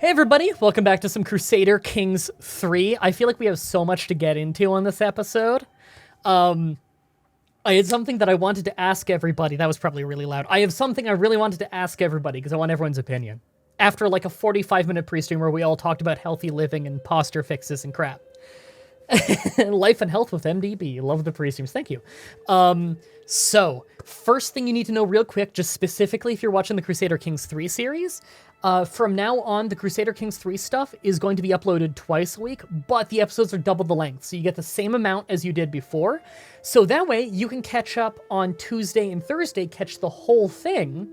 Hey everybody, welcome back to some Crusader Kings III. I feel like we have so much to get into on this episode. I had something that I wanted to ask everybody. That was probably really loud. I have something I really wanted to ask everybody because I want everyone's opinion. After like a 45-minute pre-stream where we all talked about healthy living and posture fixes and crap. Life and health with MDB. Love the pre-streams. Thank you. So, first thing you need to know real quick, just specifically if you're watching the Crusader Kings III series, from now on, the Crusader Kings III stuff is going to be uploaded twice a week, but the episodes are double the length, so you get the same amount as you did before. So that way, you can catch up on Tuesday and Thursday, catch the whole thing.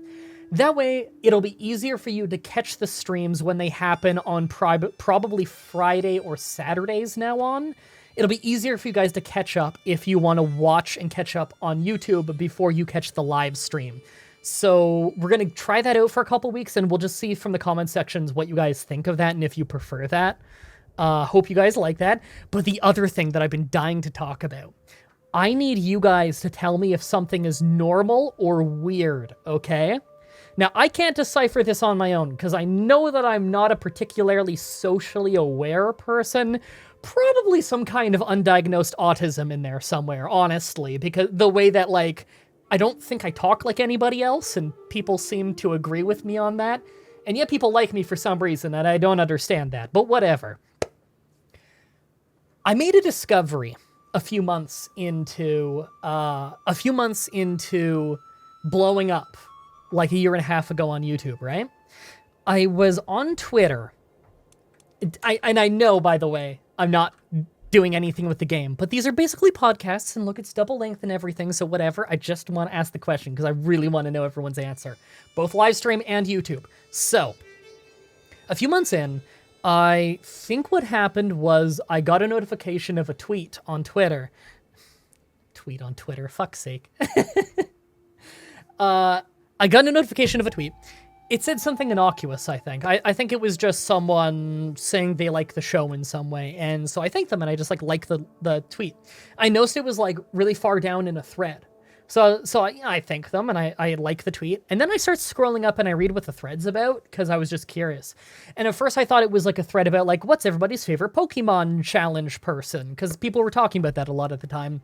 That way, it'll be easier for you to catch the streams when they happen on probably Friday or Saturdays now on. It'll be easier for you guys to catch up if you want to watch and catch up on YouTube before you catch the live stream. So we're going to try that out for a couple weeks, and we'll just see from the comment sections what you guys think of that and if you prefer that. Hope you guys like that. But the other thing that I've been dying to talk about, I need you guys to tell me if something is normal or weird, okay? Now, I can't decipher this on my own because I know that I'm not a particularly socially aware person. Probably some kind of undiagnosed autism in there somewhere, honestly, because the way that, like, I don't think I talk like anybody else, and people seem to agree with me on that. And yet people like me for some reason, and I don't understand that, but whatever. I made a discovery a few months into blowing up, like a year and a half ago on YouTube, right? I was on Twitter. I know, by the way, I'm not doing anything with the game, but these are basically podcasts, and look, it's double length and everything, so whatever. I just want to ask the question because I really want to know everyone's answer, both live stream and YouTube. So, a few months in, I think what happened was I got a notification of a tweet on Twitter. Tweet on Twitter, fuck's sake. I got a notification of a tweet. It said something innocuous, I think. I think it was just someone saying they like the show in some way. And so I thanked them and I just like the tweet. I noticed it was like really far down in a thread. So I thank them and I like the tweet. And then I start scrolling up and I read what the thread's about because I was just curious. And at first I thought it was like a thread about like, what's everybody's favorite Pokemon challenge person? Because people were talking about that a lot at the time.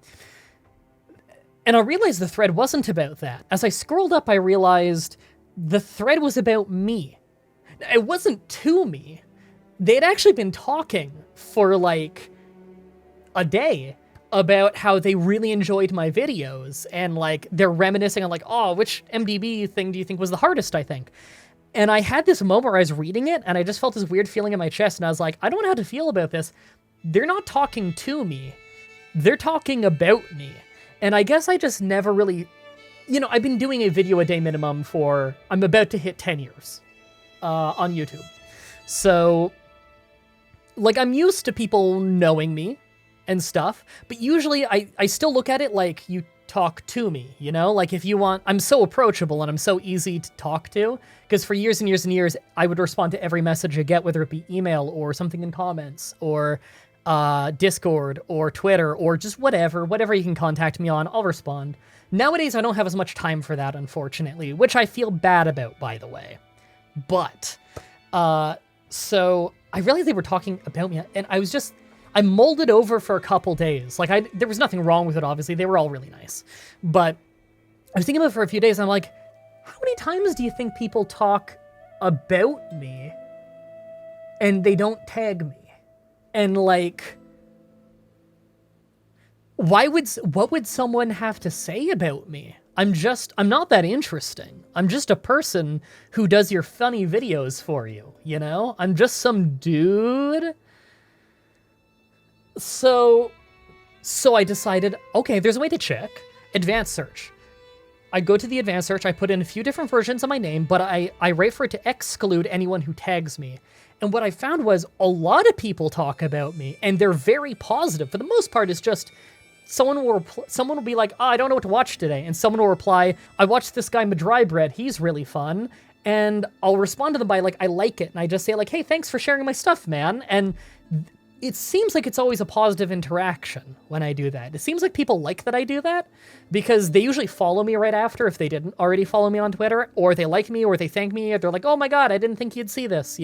And I realized the thread wasn't about that. As I scrolled up, I realized the thread was about me. It wasn't to me. They'd actually been talking for like a day about how they really enjoyed my videos, and like they're reminiscing on like, oh, which MDB thing do you think was the hardest, I think? And I had this moment where I was reading it and I just felt this weird feeling in my chest, and I was like, I don't know how to feel about this. They're not talking to me. They're talking about me. And I guess I just never really, I've been doing a video a day minimum for, I'm about to hit 10 years on YouTube. So, like, I'm used to people knowing me and stuff, but usually I still look at it like you talk to me, Like, if you want, I'm so approachable and I'm so easy to talk to, because for years and years and years, I would respond to every message I get, whether it be email or something in comments or Discord or Twitter or just whatever you can contact me on, I'll respond. Nowadays, I don't have as much time for that, unfortunately, which I feel bad about, by the way. But, so I realized they were talking about me, and I mulled it over for a couple days. Like, there was nothing wrong with it, obviously. They were all really nice. But I was thinking about it for a few days, and I'm like, how many times do you think people talk about me and they don't tag me? And like, what would someone have to say about me? I'm not that interesting. I'm just a person who does your funny videos for you, I'm just some dude. So I decided, okay, there's a way to check. Advanced search. I go to the advanced search, I put in a few different versions of my name, but I write for it to exclude anyone who tags me. And what I found was a lot of people talk about me, and they're very positive. For the most part, it's just someone will be like, oh, I don't know what to watch today. And someone will reply, I watched this guy Mah-Dry-Bread, he's really fun. And I'll respond to them by like, I like it. And I just say like, hey, thanks for sharing my stuff, man. And it seems like it's always a positive interaction when I do that. It seems like people like that I do that because they usually follow me right after if they didn't already follow me on Twitter, or they like me, or they thank me, or they're like, oh my God, I didn't think you'd see this,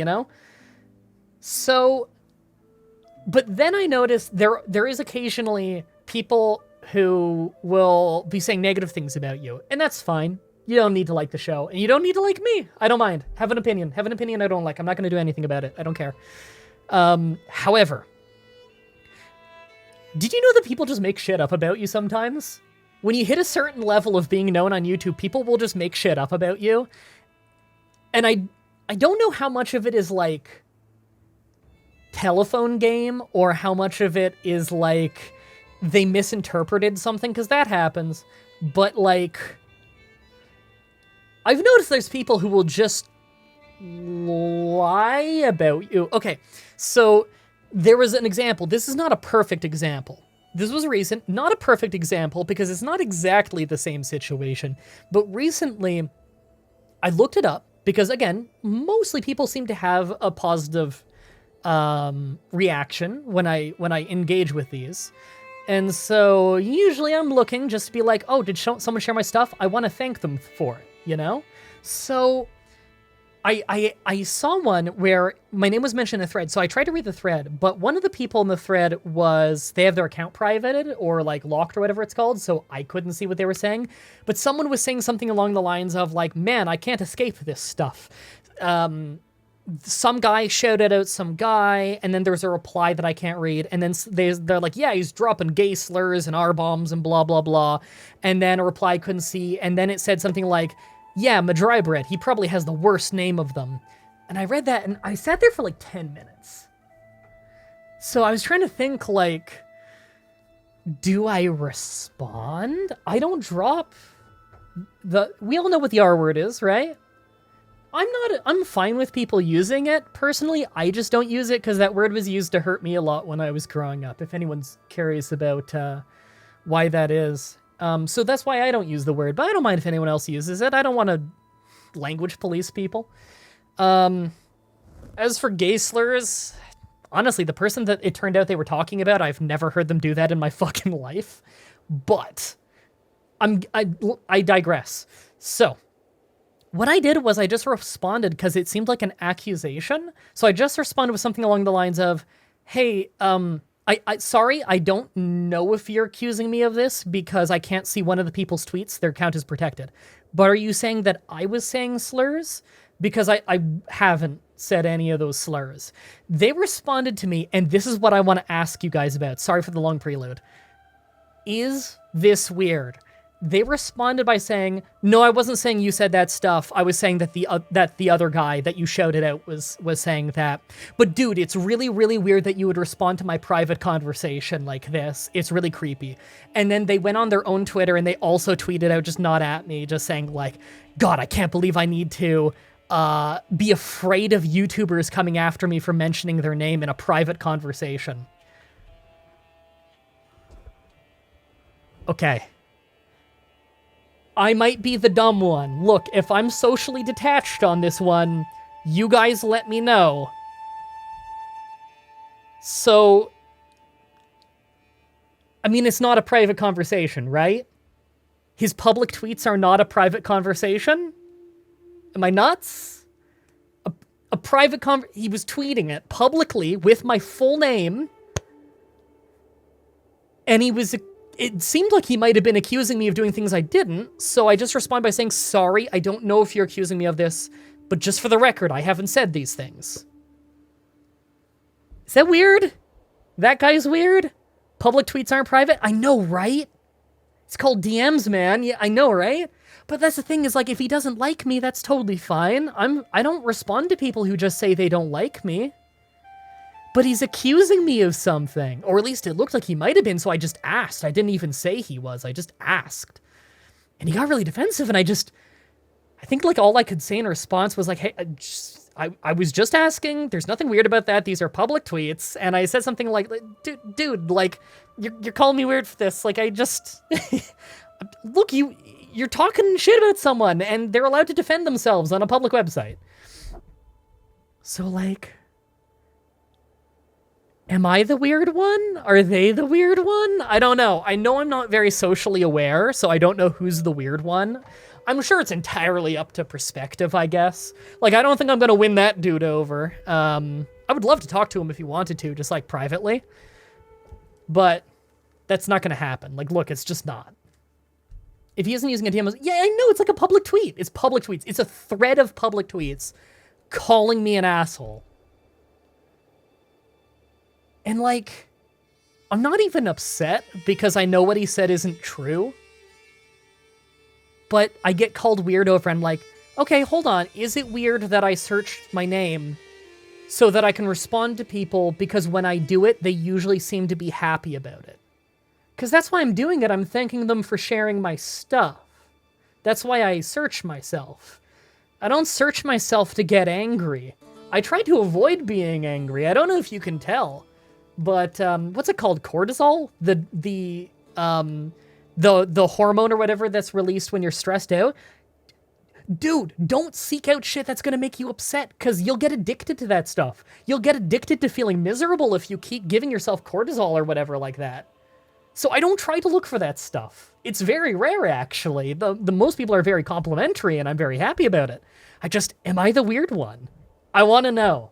So, but then I noticed there is occasionally people who will be saying negative things about you, and that's fine. You don't need to like the show, and you don't need to like me. I don't mind. Have an opinion. Have an opinion I don't like. I'm not going to do anything about it. I don't care. However, did you know that people just make shit up about you sometimes? When you hit a certain level of being known on YouTube, people will just make shit up about you. And I don't know how much of it is like telephone game or how much of it is like they misinterpreted something, because that happens. But like, I've noticed there's people who will just lie about you. Okay, so there was an example. This is not a perfect example. This was recent, not a perfect example because it's not exactly the same situation. But recently, I looked it up because, again, mostly people seem to have a positive reaction when I engage with these. And so usually I'm looking just to be like, oh, did someone share my stuff? I want to thank them for it, you know? So I saw one where my name was mentioned in a thread, so I tried to read the thread, but one of the people in the thread they have their account privated or like locked or whatever it's called, so I couldn't see what they were saying. But someone was saying something along the lines of like, man, I can't escape this stuff. Some guy shouted out some guy, and then there's a reply that I can't read, and then they're like, yeah, he's dropping gay slurs and R-bombs and blah, blah, blah. And then a reply I couldn't see, and then it said something like, yeah, Mah-Dry-Bread, he probably has the worst name of them. And I read that, and I sat there for like 10 minutes. So I was trying to think, like, do I respond? I don't drop we all know what the R word is, right? I'm fine with people using it. Personally, I just don't use it because that word was used to hurt me a lot when I was growing up, if anyone's curious about why that is. So that's why I don't use the word, but I don't mind if anyone else uses it. I don't want to language police people. As for gay slurs, honestly, the person that it turned out they were talking about, I've never heard them do that in my fucking life. But I digress. So what I did was I just responded because it seemed like an accusation. So I just responded with something along the lines of, hey, sorry, I don't know if you're accusing me of this because I can't see one of the people's tweets. Their account is protected. But are you saying that I was saying slurs? Because I haven't said any of those slurs. They responded to me, and this is what I want to ask you guys about. Sorry for the long prelude. Is this weird? They responded by saying, no, I wasn't saying you said that stuff. I was saying that the other guy that you shouted out was saying that. But dude, it's really, really weird that you would respond to my private conversation like this. It's really creepy. And then they went on their own Twitter and they also tweeted out, just not at me, just saying like, God, I can't believe I need to be afraid of YouTubers coming after me for mentioning their name in a private conversation. Okay. I might be the dumb one. Look, if I'm socially detached on this one, you guys let me know. So, I mean, it's not a private conversation, right? His public tweets are not a private conversation? Am I nuts? A private he was tweeting it publicly with my full name, and it seemed like he might have been accusing me of doing things I didn't, so I just respond by saying, sorry, I don't know if you're accusing me of this, but just for the record, I haven't said these things. Is that weird? That guy's weird? Public tweets aren't private? I know, right? It's called DMs, man. Yeah, I know, right? But that's the thing is, like, if he doesn't like me, that's totally fine. I don't respond to people who just say they don't like me. But he's accusing me of something. Or at least it looked like he might have been, so I just asked. I didn't even say he was. I just asked. And he got really defensive, and I think, like, all I could say in response was, like, hey, I was just asking. There's nothing weird about that. These are public tweets. And I said something like dude, like, you're calling me weird for this. Like, I just... Look, you're talking shit about someone, and they're allowed to defend themselves on a public website. So, like... Am I the weird one? Are they the weird one? I don't know. I know I'm not very socially aware, so I don't know who's the weird one. I'm sure it's entirely up to perspective, I guess. Like, I don't think I'm gonna win that dude over. I would love to talk to him if he wanted to, just, like, privately. But that's not gonna happen. Like, look, it's just not. If he isn't using a DM, yeah, I know, it's like a public tweet. It's public tweets. It's a thread of public tweets calling me an asshole. And, like, I'm not even upset because I know what he said isn't true. But I get called weird over and I'm like, okay, hold on. Is it weird that I searched my name so that I can respond to people because when I do it, they usually seem to be happy about it? Because that's why I'm doing it. I'm thanking them for sharing my stuff. That's why I search myself. I don't search myself to get angry. I try to avoid being angry. I don't know if you can tell. But, what's it called? Cortisol? The hormone or whatever that's released when you're stressed out? Dude, don't seek out shit that's gonna make you upset, because you'll get addicted to that stuff. You'll get addicted to feeling miserable if you keep giving yourself cortisol or whatever like that. So I don't try to look for that stuff. It's very rare, actually. The most people are very complimentary, and I'm very happy about it. Am I the weird one? I want to know.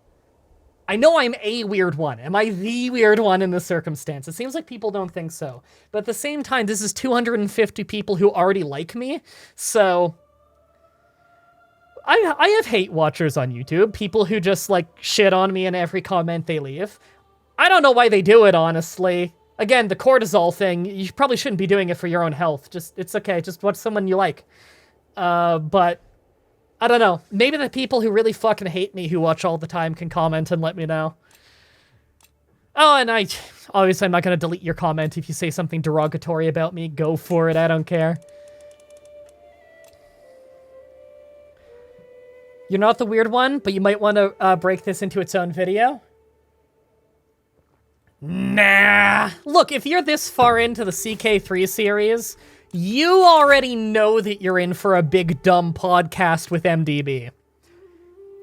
I know I'm a weird one. Am I the weird one in this circumstance? It seems like people don't think so. But at the same time, this is 250 people who already like me, so... I have hate watchers on YouTube, people who just, like, shit on me in every comment they leave. I don't know why they do it, honestly. Again, the cortisol thing, you probably shouldn't be doing it for your own health. It's okay, just watch someone you like. But... I don't know. Maybe the people who really fucking hate me who watch all the time can comment and let me know. Oh, and obviously I'm not going to delete your comment if you say something derogatory about me. Go for it, I don't care. You're not the weird one, but you might want to break this into its own video. Nah. Look, if you're this far into the CK3 series... you already know that you're in for a big dumb podcast with MDB.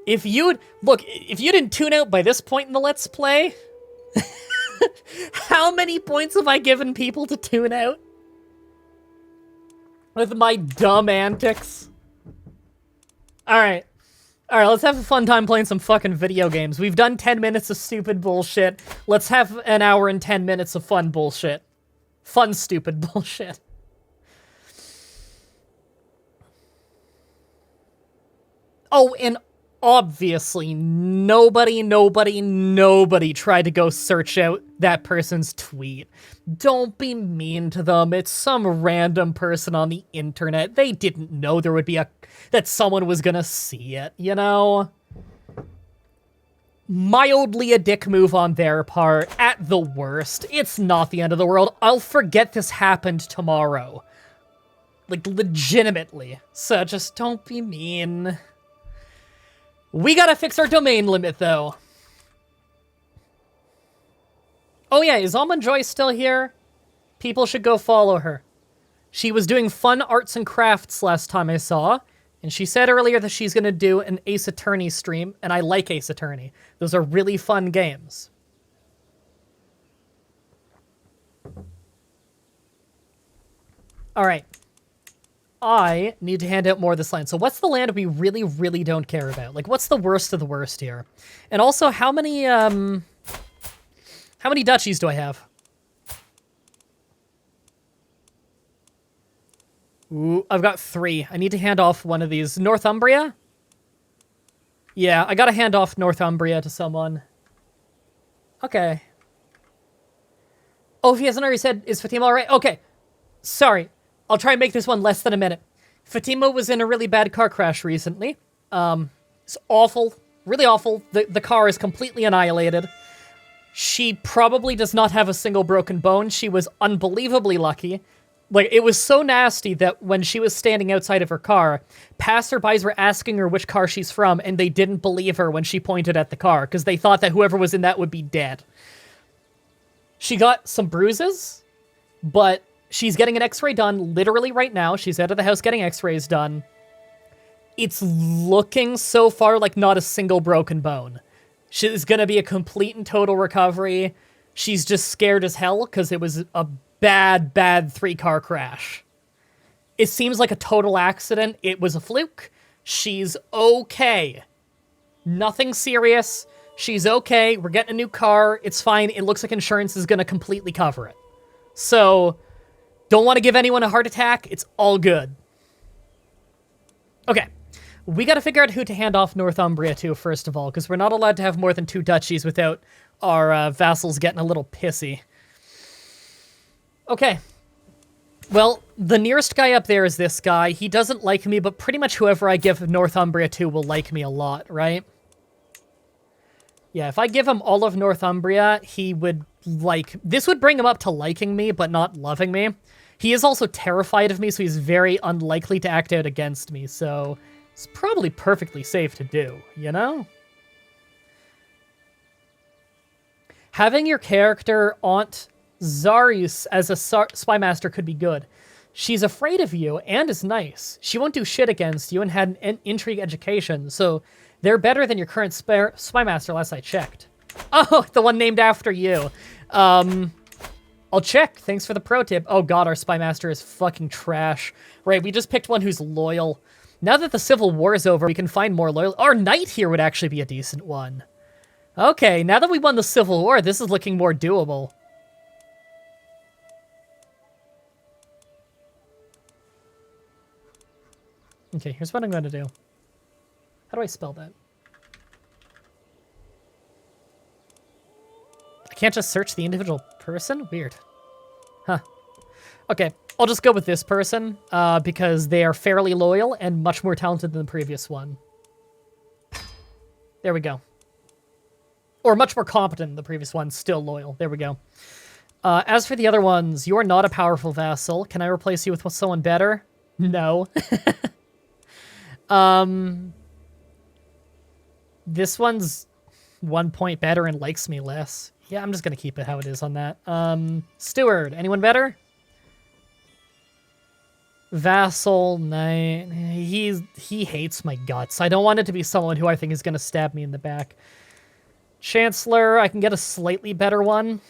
If you didn't tune out by this point in the Let's Play, how many points have I given people to tune out? With my dumb antics? Alright, let's have a fun time playing some fucking video games. We've done 10 minutes of stupid bullshit. Let's have an hour and 10 minutes of fun bullshit. Fun, stupid bullshit. Oh, and obviously nobody tried to go search out that person's tweet. Don't be mean to them. It's some random person on the internet. They didn't know there would be that someone was gonna see it, you know? Mildly a dick move on their part, at the worst. It's not the end of the world. I'll forget this happened tomorrow. Like, legitimately. So just don't be mean. We gotta fix our domain limit, though. Oh yeah, is Almond Joy still here? People should go follow her. She was doing fun arts and crafts last time I saw, and she said earlier that she's gonna do an Ace Attorney stream, and I like Ace Attorney. Those are really fun games. Alright. I need to hand out more of this land. So what's the land we really don't care about? Like, what's the worst of the worst here? And also, how many duchies do I have? Ooh, I've got 3. I need to hand off one of these. Northumbria? Yeah, I gotta hand off Northumbria to someone. Okay. Oh, if he hasn't already said, is Fatima alright? Okay. Sorry. I'll try and make this one less than a minute. Fatima was in a really bad car crash recently. It's awful. Really awful. The car is completely annihilated. She probably does not have a single broken bone. She was unbelievably lucky. Like, it was so nasty that when she was standing outside of her car, passerbys were asking her which car she's from, and they didn't believe her when she pointed at the car, because they thought that whoever was in that would be dead. She got some bruises, but she's getting an x-ray done literally right now. She's out of the house getting x-rays done. It's looking so far like not a single broken bone. She's gonna be a complete and total recovery. She's just scared as hell because it was a bad 3-car crash. It seems like a total accident. It was a fluke. She's okay. Nothing serious. She's okay. We're getting a new car. It's fine. It looks like insurance is going to completely cover it. So, don't want to give anyone a heart attack. It's all good. Okay. We got to figure out who to hand off Northumbria to, first of all, because we're not allowed to have more than 2 duchies without our vassals getting a little pissy. Okay. Well, the nearest guy up there is this guy. He doesn't like me, but pretty much whoever I give Northumbria to will like me a lot, right? Yeah, if I give him all of Northumbria, he would like... This would bring him up to liking me, but not loving me. He is also terrified of me, so he's very unlikely to act out against me, so... It's probably perfectly safe to do, you know? Having your character Aunt Zarius as a spy master could be good. She's afraid of you and is nice. She won't do shit against you and had an intrigue education, so they're better than your current spy master last I checked. Oh, the one named after you. I'll check. Thanks for the pro tip. Oh god, our spy master is fucking trash. Right, we just picked one who's loyal. Now that the Civil War is over, we can find more loyal... Our knight here would actually be a decent one. Okay, now that we won the Civil War, this is looking more doable. Okay, here's what I'm going to do. How do I spell that? I can't just search the individual person? Weird. Huh. Okay, I'll just go with this person, because they are fairly loyal and much more talented than the previous one. There we go. Or much more competent than the previous one, still loyal. There we go. As for the other ones, you are not a powerful vassal. Can I replace you with someone better? No. This one's 1 point better and likes me less. Yeah, I'm just gonna keep it how it is on that. Steward, anyone better? Vassal, knight. He hates my guts. I don't want it to be someone who I think is gonna stab me in the back. Chancellor, I can get a slightly better one.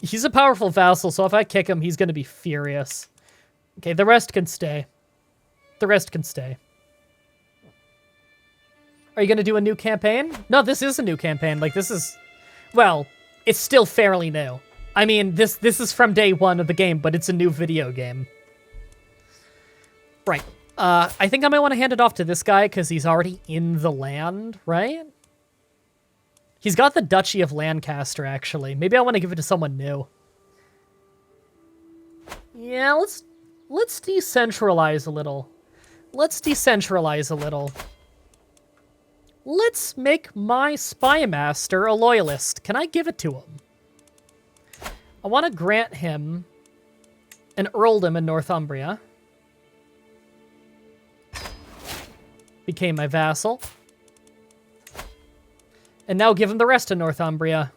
He's a powerful vassal, so if I kick him, he's gonna be furious. Okay, the rest can stay. The rest can stay. Are you gonna do a new campaign? No, this is a new campaign. Like, this is... Well, it's still fairly new. I mean, this is from day 1 of the game, but it's a new video game. Right. I think I might want to hand it off to this guy, because he's already in the land, right? He's got the Duchy of Lancaster, actually. Maybe I want to give it to someone new. Yeah, let's decentralize a little. Let's decentralize a little. Let's make my spy master a loyalist. Can I give it to him? I want to grant him an earldom in Northumbria. Became my vassal. And now give him the rest of Northumbria.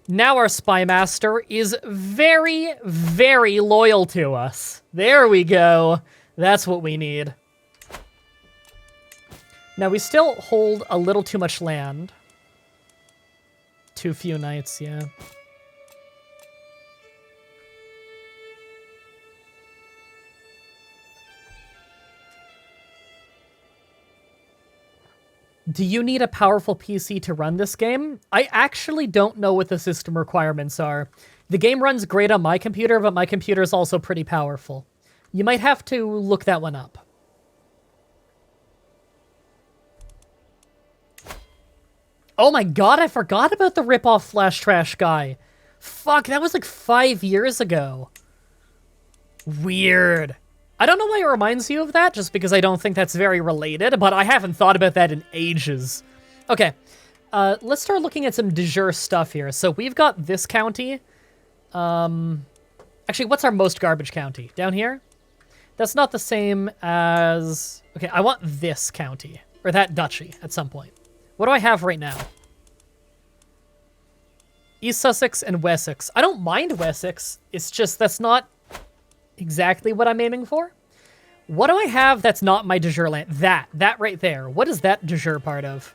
Now our spy master is very, very loyal to us. There we go. That's what we need. Now we still hold a little too much land. Too few knights, yeah. Do you need a powerful PC to run this game? I actually don't know what the system requirements are. The game runs great on my computer, but my computer is also pretty powerful. You might have to look that one up. Oh my god, I forgot about the rip-off Flash Trash guy. Fuck, that was like 5 years ago. Weird. I don't know why it reminds you of that, just because I don't think that's very related, but I haven't thought about that in ages. Okay, let's start looking at some de jure stuff here. So we've got this county. Actually, what's our most garbage county? Down here? That's not the same as... Okay, I want this county, or that duchy at some point. What do I have right now? East Sussex and Wessex. I don't mind Wessex, it's just that's not exactly what I'm aiming for. What do I have that's not my de jure land? That right there. What is that de jure part of?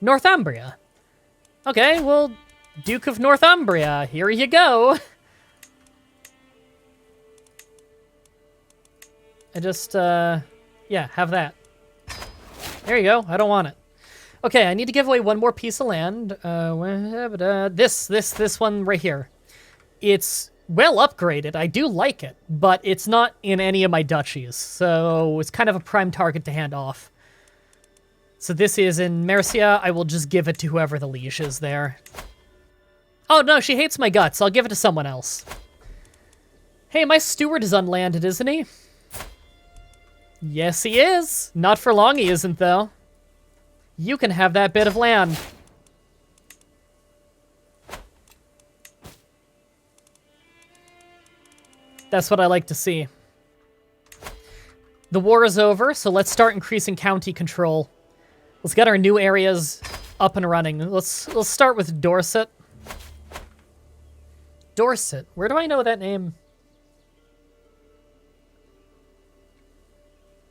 Northumbria. Okay, well, Duke of Northumbria, here you go. I just, yeah, have that. There you go. I don't want it. Okay, I need to give away one more piece of land. This one right here. It's well upgraded. I do like it, but it's not in any of my duchies, so it's kind of a prime target to hand off. So this is in Mercia. I will just give it to whoever the liege is there. Oh, no, she hates my guts. I'll give it to someone else. Hey, my steward is unlanded, isn't he? Yes, he is. Not for long he isn't, though. You can have that bit of land. That's what I like to see. The war is over, so let's start increasing county control. Let's get our new areas up and running. Let's start with Dorset. Dorset. Where do I know that name?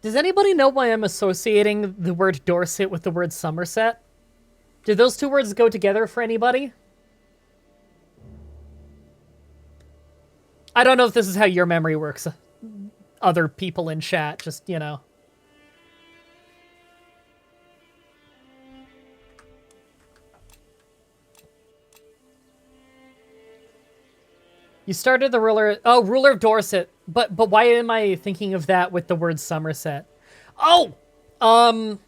Does anybody know why I'm associating the word Dorset with the word Somerset? Do those two words go together for anybody? I don't know if this is how your memory works. Other people in chat, just, you know. You started the ruler... Oh, ruler of Dorset. But why am I thinking of that with the word Somerset? Oh! Ben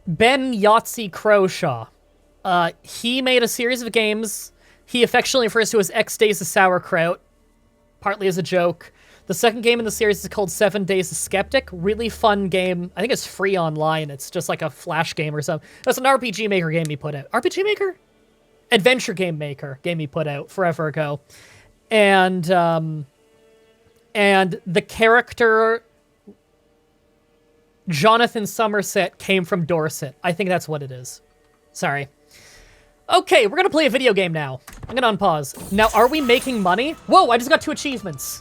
Yahtzee Croshaw. He made a series of games. He affectionately refers to as X Days of Sauerkraut, partly as a joke. The second game in the series is called 7 Days of Skeptic. Really fun game. I think it's free online. It's just like a flash game or something. That's an RPG Maker game he put out. RPG Maker? Adventure Game Maker game he put out forever ago. And the character Jonathan Somerset came from Dorset. I think that's what it is. Sorry. Okay, we're gonna play a video game now. I'm gonna unpause. Now, are we making money? Whoa, I just got 2 achievements.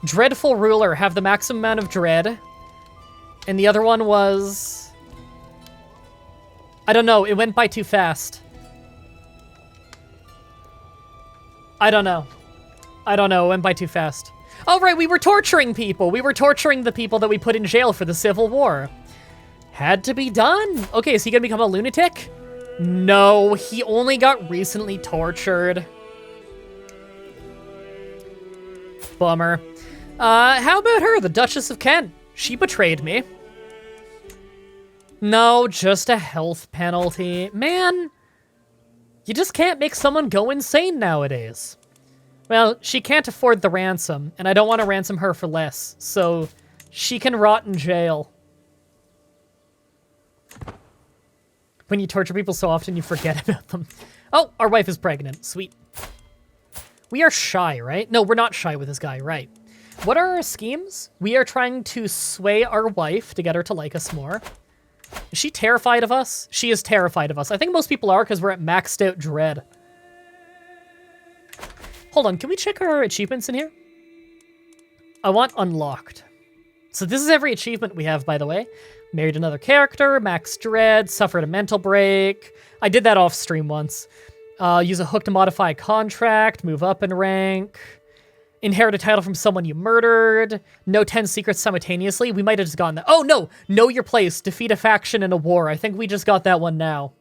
Dreadful Ruler, have the maximum amount of dread. And the other one was... I don't know, it went by too fast. I don't know, it went by too fast. Oh, right, we were torturing people. We were torturing the people that we put in jail for the Civil War. Had to be done. Okay, is he gonna become a lunatic? No, he only got recently tortured. Bummer. How about her, the Duchess of Kent? She betrayed me. No, just a health penalty. Man, you just can't make someone go insane nowadays. Well, she can't afford the ransom, and I don't want to ransom her for less, so she can rot in jail. When you torture people so often, you forget about them. Oh, our wife is pregnant. Sweet. We are shy, right? No, we're not shy with this guy, right? What are our schemes? We are trying to sway our wife to get her to like us more. Is she terrified of us? She is terrified of us. I think most people are because we're at maxed out dread. Hold on, can we check our achievements in here? I want unlocked. So this is every achievement we have, by the way. Married another character, max dread, suffered a mental break. I did that off stream once. Use a hook to modify a contract, move up in rank. Inherit a title from someone you murdered. Know 10 secrets simultaneously. We might have just gotten that. Oh, no! Know your place. Defeat a faction in a war. I think we just got that one now.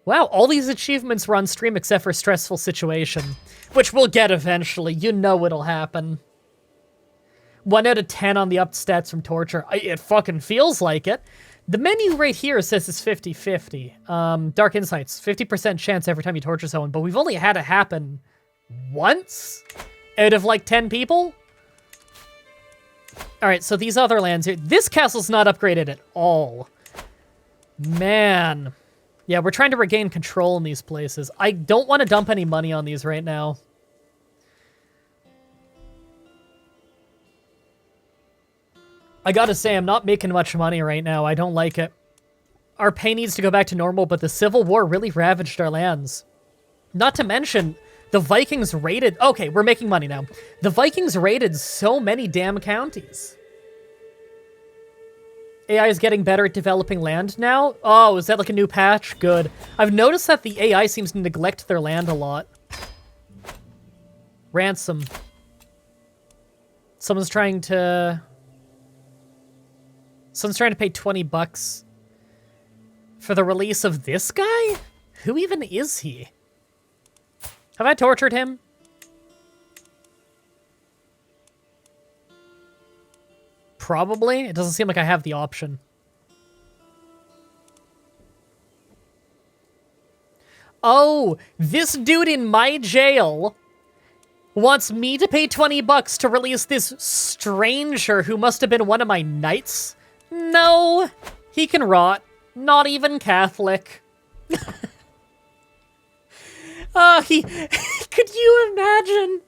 Wow, all these achievements were on stream except for Stressful Situation. Which we'll get eventually. You know it'll happen. 1 out of 10 on the up stats from torture. It fucking feels like it. The menu right here says it's 50-50. Dark Insights. 50% chance every time you torture someone. But we've only had it happen once? Out of like 10 people? Alright, so these other lands here. This castle's not upgraded at all. Man. Yeah, we're trying to regain control in these places. I don't want to dump any money on these right now. I gotta say, I'm not making much money right now. I don't like it. Our pay needs to go back to normal, but the Civil War really ravaged our lands. Not to mention, the Vikings raided... Okay, we're making money now. The Vikings raided so many damn counties. AI is getting better at developing land now? Oh, is that like a new patch? Good. I've noticed that the AI seems to neglect their land a lot. Ransom. Someone's trying to pay $20 for the release of this guy? Who even is he? Have I tortured him? Probably. It doesn't seem like I have the option. Oh, this dude in my jail wants me to pay $20 to release this stranger who must have been one of my knights? No, he can rot. Not even Catholic. Could you imagine?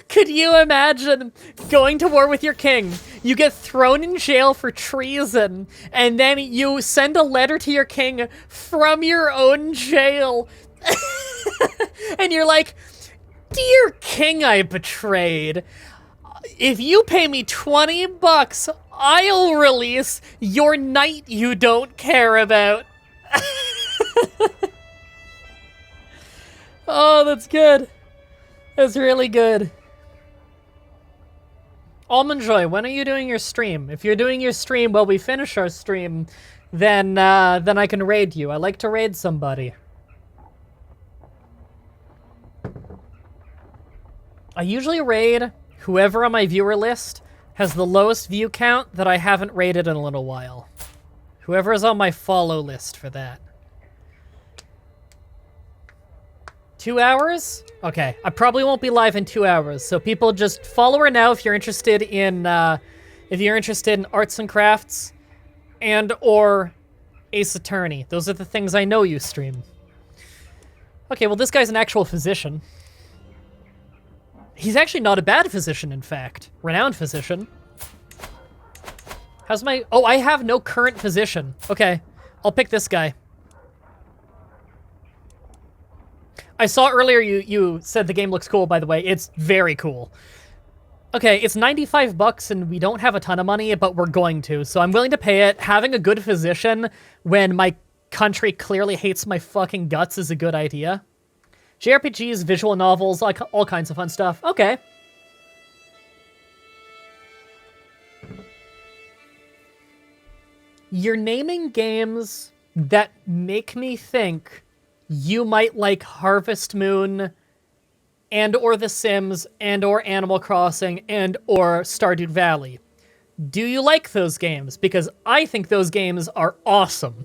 Could you imagine going to war with your king? You get thrown in jail for treason, and then you send a letter to your king from your own jail. And you're like, "Dear king I betrayed, if you pay me $20, I'll release your knight you don't care about." Oh, that's good. That's really good. Almond Joy, when are you doing your stream? If you're doing your stream while we finish our stream, then I can raid you. I like to raid somebody. I usually raid whoever on my viewer list has the lowest view count that I haven't raided in a little while. Whoever is on my follow list for that. 2 hours? Okay, I probably won't be live in 2 hours, so people just follow her now if you're interested in arts and crafts and or Ace Attorney. Those are the things I know you stream. Okay, well this guy's an actual physician. He's actually not a bad physician, in fact. Renowned physician. How's my... Oh, I have no current physician. Okay, I'll pick this guy. I saw earlier you said the game looks cool, by the way. It's very cool. Okay, it's $95 and we don't have a ton of money, but we're going to, so I'm willing to pay it. Having a good physician when my country clearly hates my fucking guts is a good idea. JRPGs, visual novels, like all kinds of fun stuff. Okay. You're naming games that make me think you might like Harvest Moon and or The Sims and or Animal Crossing and or Stardew Valley. Do you like those games? Because I think those games are awesome.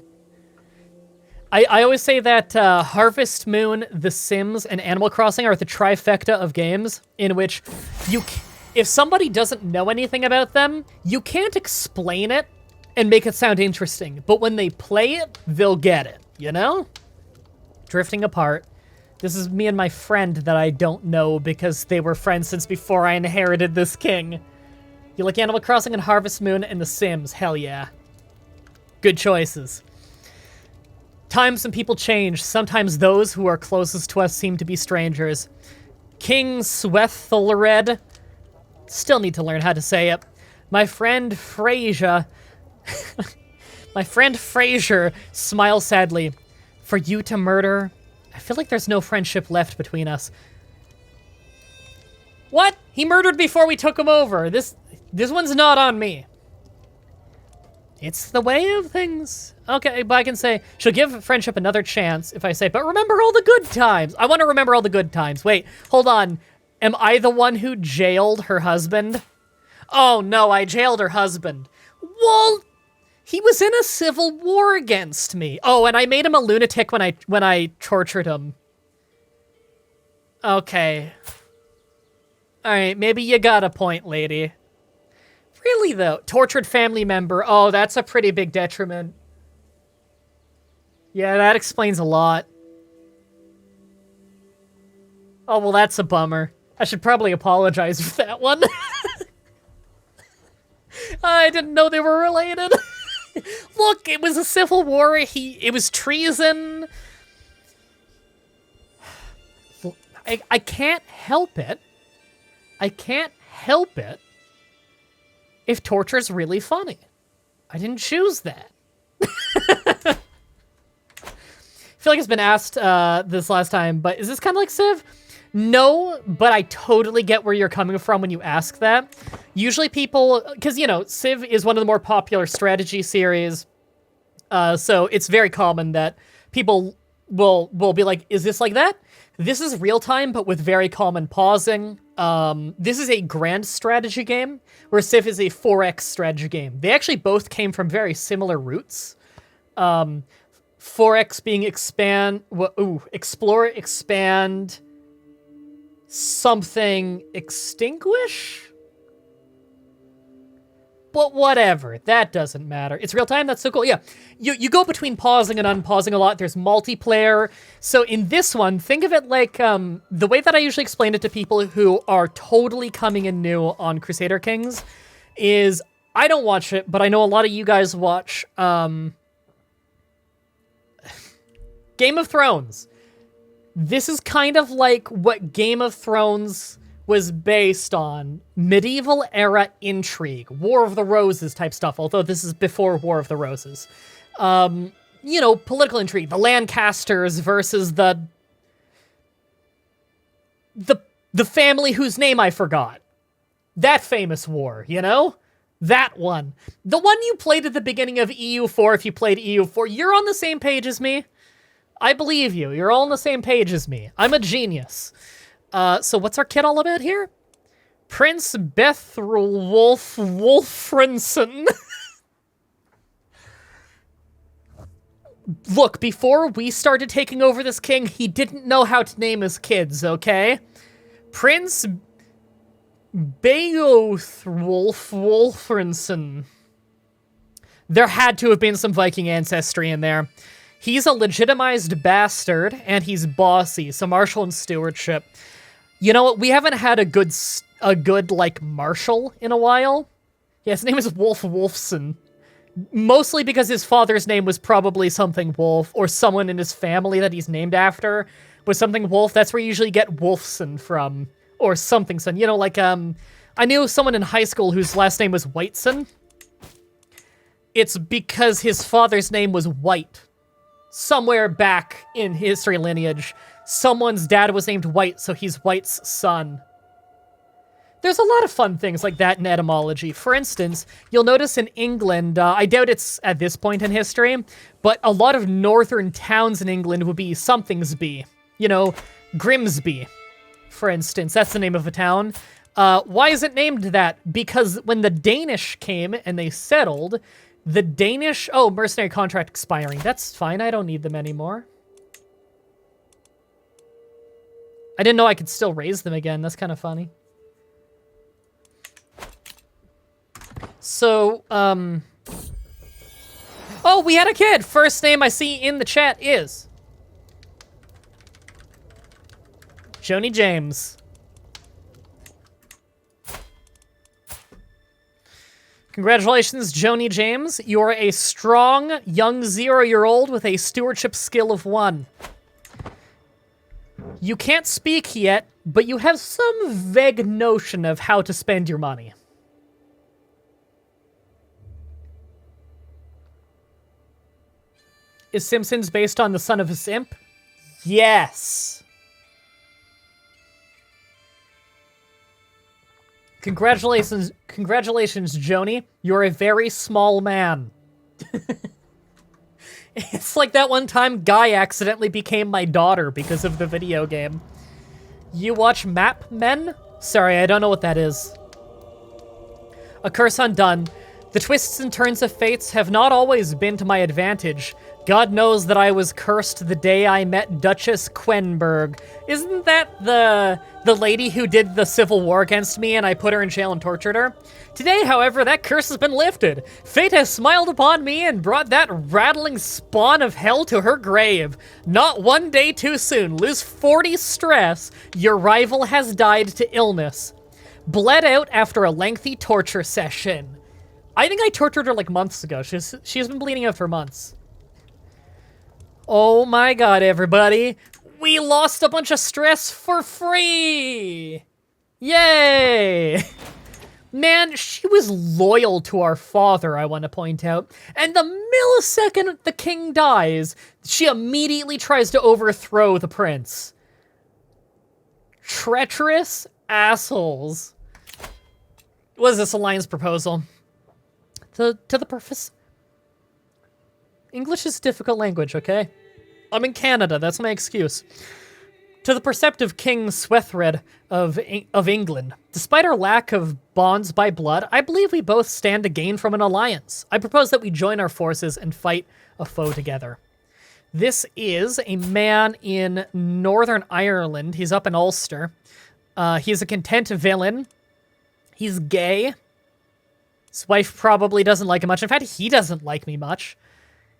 I always say that Harvest Moon, The Sims, and Animal Crossing are the trifecta of games in which if somebody doesn't know anything about them, you can't explain it and make it sound interesting. But when they play it, they'll get it, you know? Drifting apart. This is me and my friend that I don't know because they were friends since before I inherited this king. You like Animal Crossing and Harvest Moon and The Sims? Hell yeah. Good choices. Times when people change, sometimes those who are closest to us seem to be strangers. King Swethelred. Still need to learn how to say it. My friend Frasier. My friend Frasier smiles sadly. For you to murder? I feel like there's no friendship left between us. What? He murdered before we took him over. This one's not on me. It's the way of things. Okay, but I can say, she'll give friendship another chance if I say, but remember all the good times. I want to remember all the good times. Wait, hold on. Am I the one who jailed her husband? Oh no, I jailed her husband. Well, he was in a civil war against me. Oh, and I made him a lunatic when I tortured him. Okay. All right, maybe you got a point, lady. Really, though? Tortured family member. Oh, that's a pretty big detriment. Yeah, that explains a lot. Oh, well, that's a bummer. I should probably apologize for that one. I didn't know they were related. Look, it was a civil war. It was treason. I can't help it. I can't help it if torture's really funny. I didn't choose that. I feel like it's been asked this last time, but is this kind of like Civ? No, but I totally get where you're coming from when you ask that. Usually people, because, you know, Civ is one of the more popular strategy series, so it's very common that people will be like, is this like that? This is real-time, but with very common pausing. This is a grand strategy game, where Civ is a 4X strategy game. They actually both came from very similar roots. 4X being explore, expand, something extinguish? But whatever, that doesn't matter. It's real time, that's so cool. Yeah, you go between pausing and unpausing a lot. There's multiplayer. So in this one, think of it like, the way that I usually explain it to people who are totally coming in new on Crusader Kings is, I don't watch it, but I know a lot of you guys watch, Game of Thrones. This is kind of like what Game of Thrones was based on. Medieval era intrigue, War of the Roses type stuff, although this is before War of the Roses. You know, political intrigue, the Lancasters versus the family whose name I forgot. That famous war, you know? That one. The one you played at the beginning of EU4, if you played EU4, you're on the same page as me. I believe you. You're all on the same page as me. I'm a genius. So what's our kid all about here? Prince Bethrulwulf Wolfrenson. Look, before we started taking over this king, he didn't know how to name his kids, okay? Prince Beowulf Wolfrenson. There had to have been some Viking ancestry in there. He's a legitimized bastard, and he's bossy, so martial and stewardship. You know what? We haven't had a good, like, marshal in a while. Yeah, his name is Wolf Wolfson. Mostly because his father's name was probably something Wolf, or someone in his family that he's named after was something Wolf. That's where you usually get Wolfson from, or something son. You know, like, I knew someone in high school whose last name was Whiteson. It's because his father's name was White. Somewhere back in history lineage, someone's dad was named White, so he's White's son. There's a lot of fun things like that in etymology. For instance, you'll notice in England, I doubt it's at this point in history, but a lot of northern towns in England would be Somethingsby. You know, Grimsby, for instance. That's the name of a town. Why is it named that? Because when the Danish came and they settled, the Danish... Oh, mercenary contract expiring. That's fine. I don't need them anymore. I didn't know I could still raise them again. That's kind of funny. So, Oh, we had a kid! First name I see in the chat is... Joni James. Congratulations, Joni James. You are a strong, young 0-year-old with a stewardship skill of 1. You can't speak yet, but you have some vague notion of how to spend your money. Is Simpsons based on the son of a simp? Yes. Congratulations, Joni. You're a very small man. It's like that one time Guy accidentally became my daughter because of the video game. You watch Map Men? Sorry, I don't know what that is. A curse undone. The twists and turns of fates have not always been to my advantage. God knows that I was cursed the day I met Duchess Quenberg. Isn't that the lady who did the civil war against me and I put her in jail and tortured her? Today, however, that curse has been lifted. Fate has smiled upon me and brought that rattling spawn of hell to her grave. Not one day too soon. Lose 40 stress. Your rival has died to illness. Bled out after a lengthy torture session. I think I tortured her like months ago. She's been bleeding out for months. Oh my god, everybody. We lost a bunch of stress for free! Yay! Man, she was loyal to our father, I want to point out. And the millisecond the king dies, she immediately tries to overthrow the prince. Treacherous assholes. What is this alliance proposal? To the purpose. English is a difficult language, okay? I'm in Canada, that's my excuse. To the perceptive King Swethred of England, despite our lack of bonds by blood, I believe we both stand to gain from an alliance. I propose that we join our forces and fight a foe together. This is a man in Northern Ireland. He's up in Ulster. He's a content villain. He's gay. His wife probably doesn't like him much. In fact, he doesn't like me much.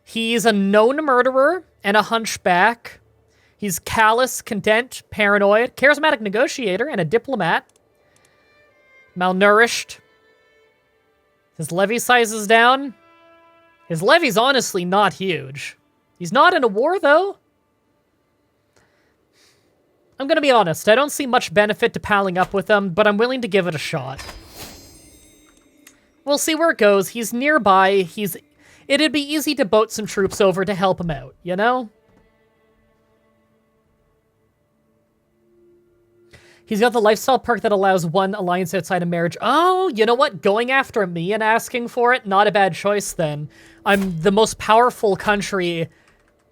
He's a known murderer and a hunchback. He's callous, content, paranoid, charismatic negotiator, and a diplomat. Malnourished. His levy size is down. His levy's honestly not huge. He's not in a war, though. I'm gonna be honest, I don't see much benefit to palling up with him, but I'm willing to give it a shot. We'll see where it goes. He's nearby. It'd be easy to boat some troops over to help him out, you know? He's got the lifestyle perk that allows one alliance outside of marriage. Oh, you know what? Going after me and asking for it, not a bad choice then. I'm the most powerful country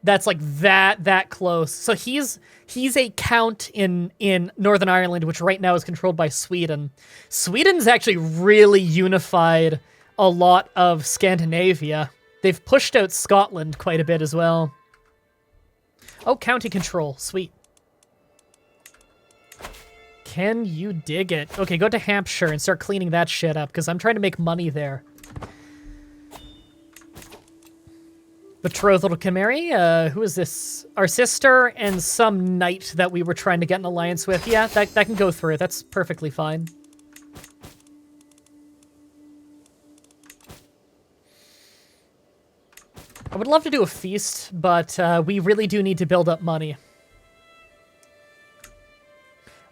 that's like that close. So he's a count in Northern Ireland, which right now is controlled by Sweden. Sweden's actually really unified a lot of Scandinavia. They've pushed out Scotland quite a bit as well. Oh, county control. Sweet. Can you dig it? Okay, go to Hampshire and start cleaning that shit up, because I'm trying to make money there. Betrothal can marry? Who is this? Our sister and some knight that we were trying to get an alliance with. Yeah, that can go through. That's perfectly fine. I would love to do a feast, but we really do need to build up money.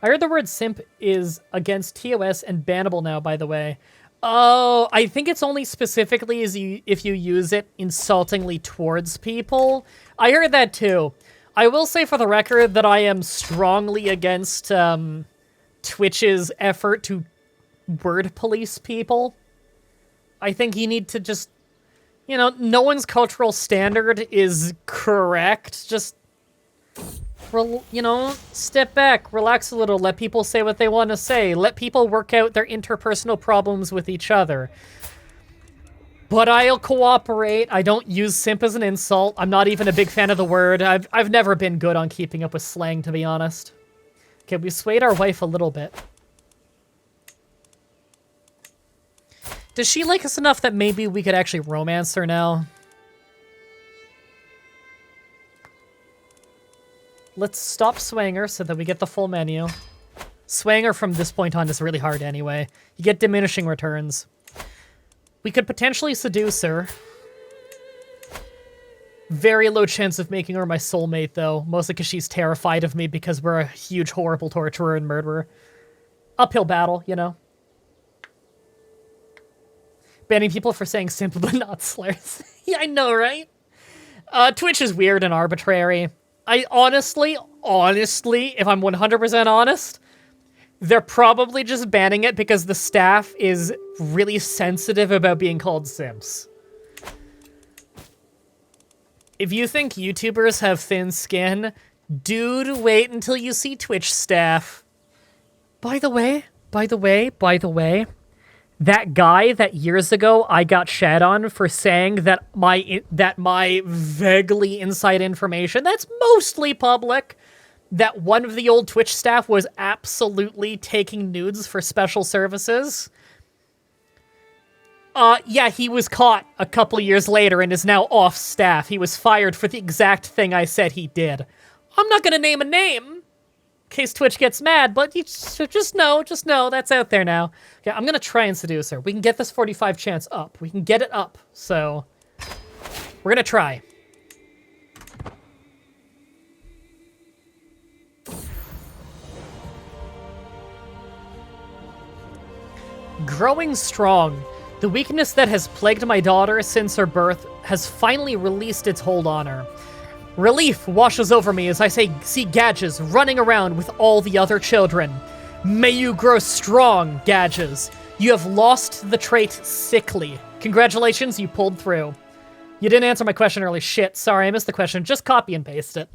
I heard the word simp is against TOS and bannable now, by the way. Oh, I think it's only specifically if you use it insultingly towards people. I heard that too. I will say for the record that I am strongly against Twitch's effort to word police people. I think you need to just, you know, no one's cultural standard is correct. Just, you know, step back, relax a little, let people say what they want to say, let people work out their interpersonal problems with each other. But I'll cooperate. I don't use simp as an insult. I'm not even a big fan of the word. I've never been good on keeping up with slang, to be honest. Okay, we swayed our wife a little bit. Does she like us enough that maybe we could actually romance her now? Let's stop swaying her so that we get the full menu. Swaying her from this point on is really hard anyway. You get diminishing returns. We could potentially seduce her. Very low chance of making her my soulmate, though. Mostly because she's terrified of me because we're a huge, horrible torturer and murderer. Uphill battle, you know. Banning people for saying simple but not slurs. Yeah, I know, right? Twitch is weird and arbitrary. I honestly, if I'm 100% honest, they're probably just banning it because the staff is really sensitive about being called simps. If you think YouTubers have thin skin, dude, wait until you see Twitch staff. By the way, that guy that years ago I got shat on for saying that my vaguely inside information, that's mostly public, that one of the old Twitch staff was absolutely taking nudes for special services. Yeah, he was caught a couple years later and is now off staff. He was fired for the exact thing I said he did. I'm not gonna name a name, in case Twitch gets mad, but you just know that's out there now. Okay, I'm gonna try and seduce her. We can get this 45 chance up. We can get it up, so we're gonna try. Growing strong. The weakness that has plagued my daughter since her birth has finally released its hold on her. Relief washes over me as I see Gadges running around with all the other children. May you grow strong, Gadges. You have lost the trait Sickly. Congratulations, you pulled through. You didn't answer my question early. Shit, sorry, I missed the question. Just copy and paste it.